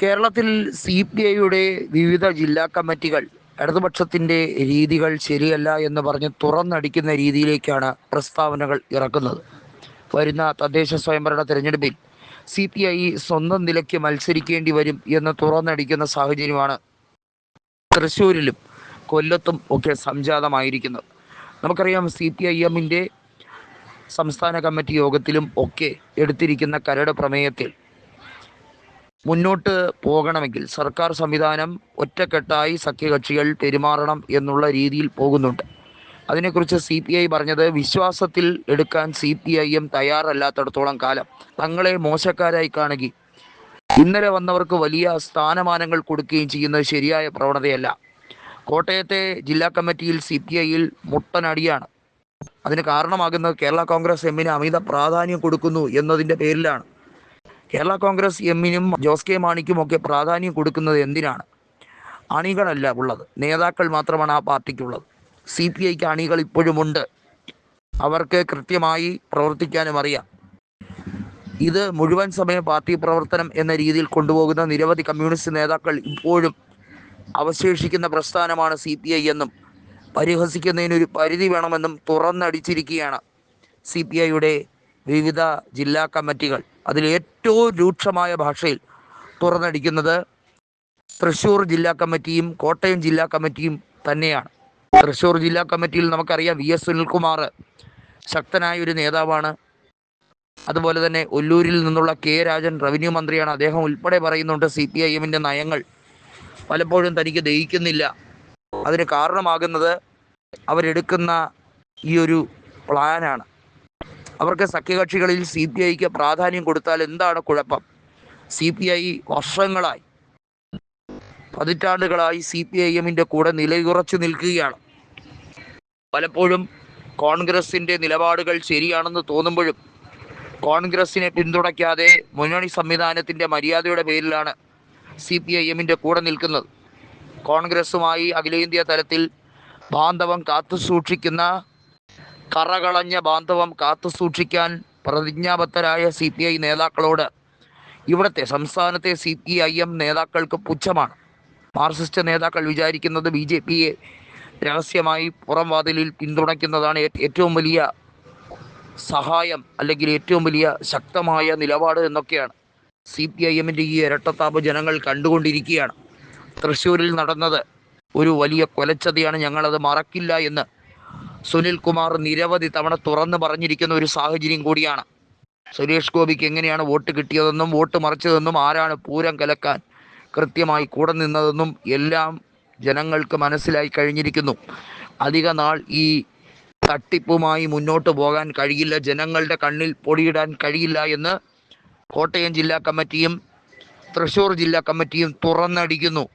കേരളത്തിൽ CPIയുടെ വിവിധ ജില്ലാ കമ്മിറ്റികൾ ഇടതുപക്ഷത്തിൻ്റെ രീതികൾ ശരിയല്ല എന്ന് പറഞ്ഞ് തുറന്നടിക്കുന്ന രീതിയിലേക്കാണ് പ്രസ്താവനകൾ ഇറക്കുന്നത്. വരുന്ന തദ്ദേശ സ്വയംഭരണ തെരഞ്ഞെടുപ്പിൽ CPI സ്വന്തം നിലയ്ക്ക് മത്സരിക്കേണ്ടി വരും എന്ന് തുറന്നടിക്കുന്ന സാഹചര്യമാണ് തൃശ്ശൂരിലും കൊല്ലത്തും ഒക്കെ സംജാതമായിരിക്കുന്നത്. നമുക്കറിയാം, CPIഎമ്മിൻ്റെ സംസ്ഥാന കമ്മിറ്റി യോഗത്തിലും ഒക്കെ എടുത്തിരിക്കുന്ന കരട് പ്രമേയത്തിൽ മുന്നോട്ട് പോകണമെങ്കിൽ സർക്കാർ സംവിധാനം ഒറ്റക്കെട്ടായി സഖ്യകക്ഷികൾ പെരുമാറണം എന്നുള്ള രീതിയിൽ പോകുന്നുണ്ട്. അതിനെക്കുറിച്ച് CPI പറഞ്ഞത്, വിശ്വാസത്തിൽ എടുക്കാൻ CPIഎം തയ്യാറല്ലാത്തിടത്തോളം കാലം തങ്ങളെ മോശക്കാരായി കാണുകയും ഇന്നലെ വന്നവർക്ക് വലിയ സ്ഥാനമാനങ്ങൾ കൊടുക്കുകയും ചെയ്യുന്നത് ശരിയായ പ്രവണതയല്ല. കോട്ടയത്തെ ജില്ലാ കമ്മിറ്റിയിൽ CPIയിൽ മുട്ടനടിയാണ്. അതിന് കാരണമാകുന്നത് കേരള കോൺഗ്രസ് എമ്മിന് അമിത പ്രാധാന്യം കൊടുക്കുന്നു എന്നതിൻ്റെ പേരിലാണ്. കേരള കോൺഗ്രസ് എമ്മിനും ജോസ് കെ മാണിക്കും ഒക്കെ പ്രാധാന്യം കൊടുക്കുന്നത് എന്തിനാണ്? അണികളല്ല ഉള്ളത്, നേതാക്കൾ മാത്രമാണ് ആ പാർട്ടിക്കുള്ളത്. CPIക്ക് അണികൾ ഇപ്പോഴുമുണ്ട്. അവർക്ക് കൃത്യമായി പ്രവർത്തിക്കാനും അറിയാം. ഇത് മുഴുവൻ സമയ പാർട്ടി പ്രവർത്തനം എന്ന രീതിയിൽ കൊണ്ടുപോകുന്ന നിരവധി കമ്മ്യൂണിസ്റ്റ് നേതാക്കൾ ഇപ്പോഴും അവശേഷിക്കുന്ന പ്രസ്ഥാനമാണ് CPI എന്നും പരിഹസിക്കുന്നതിനൊരു പരിധി വേണമെന്നും തുറന്നടിച്ചിരിക്കുകയാണ് CPIയുടെ വിവിധ ജില്ലാ കമ്മിറ്റികൾ. അതിൽ ഏറ്റവും രൂക്ഷമായ ഭാഷയിൽ തുറന്നടിക്കുന്നത് തൃശ്ശൂർ ജില്ലാ കമ്മിറ്റിയും കോട്ടയം ജില്ലാ കമ്മിറ്റിയും തന്നെയാണ്. തൃശ്ശൂർ ജില്ലാ കമ്മിറ്റിയിൽ നമുക്കറിയാം, VS സുനിൽകുമാർ ശക്തനായ ഒരു നേതാവാണ്. അതുപോലെ തന്നെ ഒല്ലൂരിൽ നിന്നുള്ള K രാജൻ റവന്യൂ മന്ത്രിയാണ്. അദ്ദേഹം ഉൾപ്പെടെ പറയുന്നുണ്ട് CPIഎമ്മിൻ്റെ നയങ്ങൾ പലപ്പോഴും തനിക്ക് ദഹിക്കുന്നില്ല. അതിന് കാരണമാകുന്നത് അവരെടുക്കുന്ന ഈ ഒരു പ്ലാനാണ്. അവർക്ക് സഖ്യകക്ഷികളിൽ CPIക്ക് പ്രാധാന്യം കൊടുത്താൽ എന്താണ് കുഴപ്പം? CPI വർഷങ്ങളായി, പതിറ്റാണ്ടുകളായി CPIഎമ്മിൻ്റെ കൂടെ നിലയുറച്ചു നിൽക്കുകയാണ്. പലപ്പോഴും കോൺഗ്രസിൻ്റെ നിലപാടുകൾ ശരിയാണെന്ന് തോന്നുമ്പോഴും കോൺഗ്രസിനെ പിന്തുണയ്ക്കാതെ മുന്നണി സംവിധാനത്തിൻ്റെ മര്യാദയുടെ പേരിലാണ് CPIഎമ്മിൻ്റെ കൂടെ നിൽക്കുന്നത്. കോൺഗ്രസുമായി അഖിലേന്ത്യാ തലത്തിൽ ബാന്ധവം കാത്തുസൂക്ഷിക്കുന്ന, കറകളഞ്ഞ ബാന്ധവം കാത്തുസൂക്ഷിക്കാൻ പ്രതിജ്ഞാബദ്ധരായ CPI നേതാക്കളോട് ഇവിടുത്തെ സംസ്ഥാനത്തെ CPIഎം നേതാക്കൾക്ക് പുച്ഛമാണ്. മാർക്സിസ്റ്റ് നേതാക്കൾ വിചാരിക്കുന്നത് BJPയെ രഹസ്യമായി പുറം വാതിലിൽ പിന്തുണയ്ക്കുന്നതാണ് ഏറ്റവും വലിയ സഹായം, അല്ലെങ്കിൽ ഏറ്റവും വലിയ ശക്തമായ നിലപാട് എന്നൊക്കെയാണ്. CPIഎമ്മിൻ്റെ ഈ ഇരട്ടത്താപ്പ് ജനങ്ങൾ കണ്ടുകൊണ്ടിരിക്കുകയാണ്. തൃശ്ശൂരിൽ നടന്നത് ഒരു വലിയ കൊലച്ചതിയാണ്, ഞങ്ങളത് മറക്കില്ല എന്ന് സുനിൽകുമാർ നിരവധി തവണ തുറന്ന് പറഞ്ഞിരിക്കുന്ന ഒരു സാഹചര്യം കൂടിയാണ്. സുരേഷ് ഗോപിക്ക് എങ്ങനെയാണ് വോട്ട് കിട്ടിയതെന്നും വോട്ട് മറിച്ചതെന്നും ആരാണ് പൂരം കലക്കാൻ കൃത്യമായി കൂടെ നിന്നതെന്നും എല്ലാം ജനങ്ങൾക്ക് മനസ്സിലായി കഴിഞ്ഞിരിക്കുന്നു. അധിക നാൾ ഈ തട്ടിപ്പുമായി മുന്നോട്ട് പോകാൻ കഴിയില്ല, ജനങ്ങളുടെ കണ്ണിൽ പൊടിയിടാൻ കഴിയില്ല എന്ന് കോട്ടയം ജില്ലാ കമ്മിറ്റിയും തൃശ്ശൂർ ജില്ലാ കമ്മിറ്റിയും തുറന്നടിക്കുന്നു.